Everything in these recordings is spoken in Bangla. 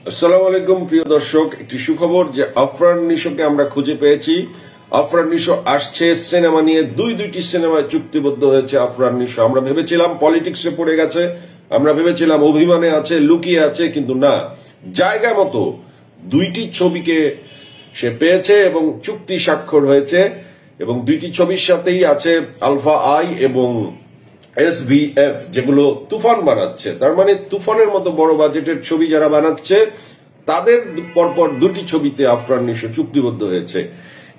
আসসালামু আলাইকুম প্রিয় দর্শক, একটি সুখবর যে আফরান নিশোকে আমরা খুঁজে পেয়েছি। আফরান নিশো আসছে সিনেমা নিয়ে, দুইটি সিনেমায় চুক্তিবদ্ধ হয়েছে আফরান নিশো। আমরা ভেবেছিলাম পলিটিক্সে পড়ে গেছে, আমরা ভেবেছিলাম অভিমানে আছে, লুকিয়ে আছে, কিন্তু না, জায়গা মতো দুইটি ছবিকে সে পেয়েছে এবং চুক্তি স্বাক্ষর হয়েছে। এবং দুইটি ছবির সাথেই আছে আলফা আই এবং SVF, যেগুলো তুফান বানাচ্ছে। তার মানে তুফানের মতো বড় বাজেটের ছবি যারা বানাচ্ছে তাদের পরপর দুটি ছবিতে আফরান নিশো চুক্তিবদ্ধ হয়েছে।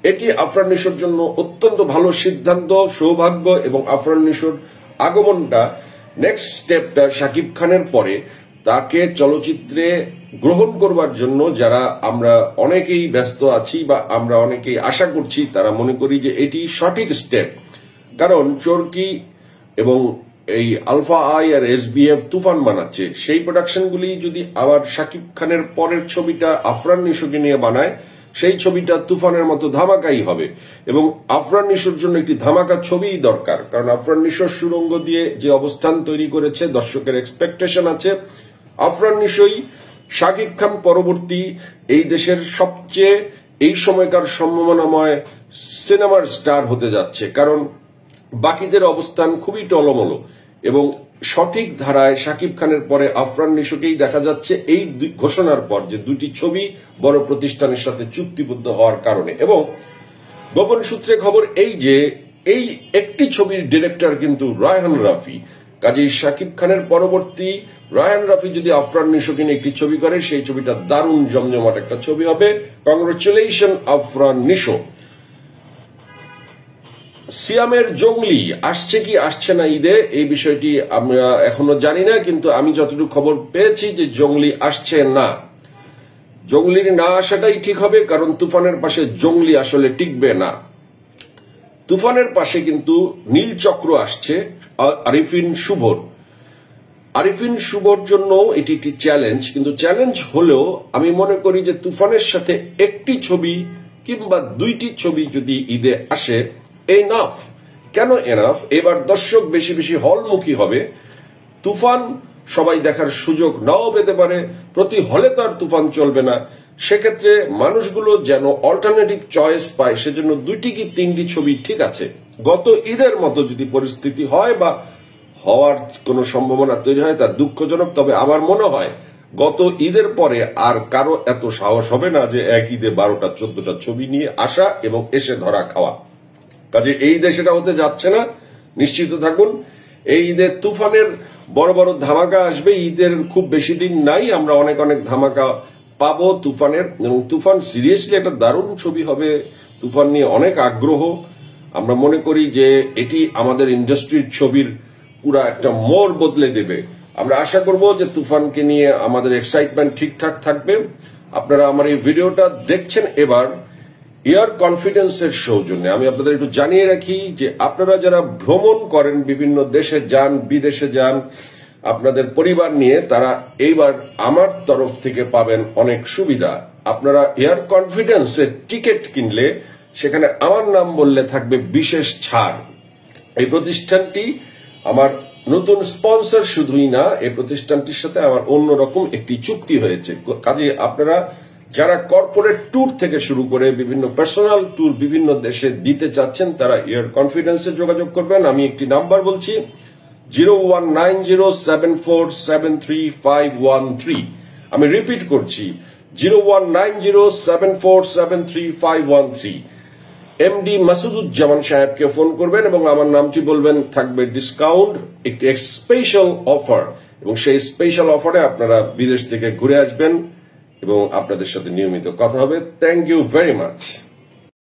এটি আফরান নিশোর জন্য অত্যন্ত ভালো সিদ্ধান্ত, সৌভাগ্য। এবং আফরান নিশোর আগমনটা, নেক্সট স্টেপটা শাকিব খানের পরে তাকে চলচ্চিত্রে গ্রহণ করবার জন্য যারা আমরা অনেকেই ব্যস্ত আছি বা আমরা অনেকেই আশা করছি, তারা মনে করি যে এটি সঠিক স্টেপ। কারণ চরকি এবং এই আলফা আই আর SBF তুফান বানাচ্ছে, সেই প্রোডাকশনগুলি যদি আবার শাকিব খানের পরের ছবিটা আফরান নিশোকে নিয়ে বানায়, সেই ছবিটা তুফানের মতো ধামাকাই হবে। এবং আফরান নিশোর জন্য একটি ধামাকা ছবিই দরকার, কারণ আফরান নিশোর সুরঙ্গ দিয়ে যে অবস্থান তৈরি করেছে, দর্শকের এক্সপেকটেশন আছে আফরান নিশোই শাকিব খান পরবর্তী এই দেশের সবচেয়ে এই সময়কার সম্ভাবনাময় সিনেমার স্টার হতে যাচ্ছে। কারণ বাকিদের অবস্থান খুবই টলমলো এবং সঠিক ধারায় শাকিব খানের পরে আফরান নিশোকেই দেখা যাচ্ছে এই ঘোষণার পর যে দুটি ছবি বড় প্রতিষ্ঠানের সাথে চুক্তিবদ্ধ হওয়ার কারণে। এবং গোপন সূত্রে খবর এই যে এই একটি ছবির ডিরেক্টর কিন্তু রায়হান রাফি। কাজেই শাকিব খানের পরবর্তী রায়হান রাফি যদি আফরান নিশোকে নিয়ে একটি ছবি করে, সেই ছবিটা দারুণ জমজমাট একটা ছবি হবে। কংগ্রেচুলেশন আফরান নিশো। সিয়ামের জঙ্গলি আসছে কি আসছে না ঈদে, এই বিষয়টি আমরা এখনো জানি না, কিন্তু আমি যতটুকু খবর পেয়েছি যে জঙ্গলি আসছে না। জঙ্গলির না আসাটাই ঠিক হবে, কারণ তুফানের পাশে জঙ্গলি আসলে টিকবে না। তুফানের পাশে কিন্তু নীলচক্র আসছে আরিফিন শুভর। আরিফিন শুভর জন্য এটি একটি চ্যালেঞ্জ, কিন্তু চ্যালেঞ্জ হলেও আমি মনে করি যে তুফানের সাথে একটি ছবি কিংবা দুইটি ছবি যদি ঈদে আসে, এনাফ। কেন এনাফ? এবার দর্শক বেশি বেশি হলমুখী হবে। তুফান সবাই দেখার সুযোগ নাও পেতে পারে, প্রতি হলে তো আর তুফান চলবে না। সেক্ষেত্রে মানুষগুলো যেন অল্টারনেটিভ চয়েস পায়, সেজন্য দুইটি কি তিনটি ছবি ঠিক আছে। গত ঈদের মতো যদি পরিস্থিতি হয় বা হওয়ার কোনো সম্ভাবনা তৈরি হয়, তা দুঃখজনক। তবে আমার মনে হয় গত ঈদের পরে আর কারো এত সাহস হবে না যে এক ঈদে 12টা 14টা ছবি নিয়ে আসা এবং এসে ধরা খাওয়া। কাজে এই দেশেটা হতে যাচ্ছে না, নিশ্চিত থাকুন। এই ঈদে তুফানের বড় বড় ধামাকা আসবে। ঈদের খুব বেশি দিন নাই, আমরা অনেক অনেক ধামাকা পাবো তুফানের। এবং তুফান সিরিয়াসলি একটা দারুণ ছবি হবে। তুফান নিয়ে অনেক আগ্রহ। আমরা মনে করি যে এটি আমাদের ইন্ডাস্ট্রির ছবির পুরা একটা মোড় বদলে দেবে। আমরা আশা করব যে তুফানকে নিয়ে আমাদের এক্সাইটমেন্ট ঠিকঠাক থাকবে। আপনারা আমার এই ভিডিওটা দেখছেন এবার এয়ার কনফিডেন্সের সৌজন্যে। আমি আপনাদের একটু জানিয়ে রাখি যে আপনারা যারা ভ্রমণ করেন, বিভিন্ন দেশে যান, বিদেশে যান আপনাদের পরিবার নিয়ে, তারা এইবার আমার তরফ থেকে পাবেন অনেক সুবিধা। আপনারা এয়ার কনফিডেন্সের টিকিট কিনলে সেখানে আমার নাম বললে থাকবে বিশেষ ছাড়। এই প্রতিষ্ঠানটি আমার নতুন স্পন্সর শুধুই না, এই প্রতিষ্ঠানটির সাথে আমার অন্যরকম একটি চুক্তি হয়েছে। কাজে আপনারা যারা কর্পোরেট ট্যুর থেকে শুরু করে বিভিন্ন পার্সোনাল ট্যুর বিভিন্ন দেশে দিতে চাচ্ছেন, তারা এয়ার কনফিডেন্সে যোগাযোগ করবেন। আমি একটি নাম্বার বলছি, 019074735513। আমি রিপিট করছি, 019074735513। MD মাসুদুজ্জামান সাহেবকে ফোন করবেন এবং আমার নামটি বলবেন, থাকবে ডিসকাউন্ট, একটি স্পেশাল অফার। এবং সেই স্পেশাল অফারে আপনারা বিদেশ থেকে ঘুরে আসবেন এবং আপনাদের সাথে নিয়মিত কথা হবে। Thank you very much.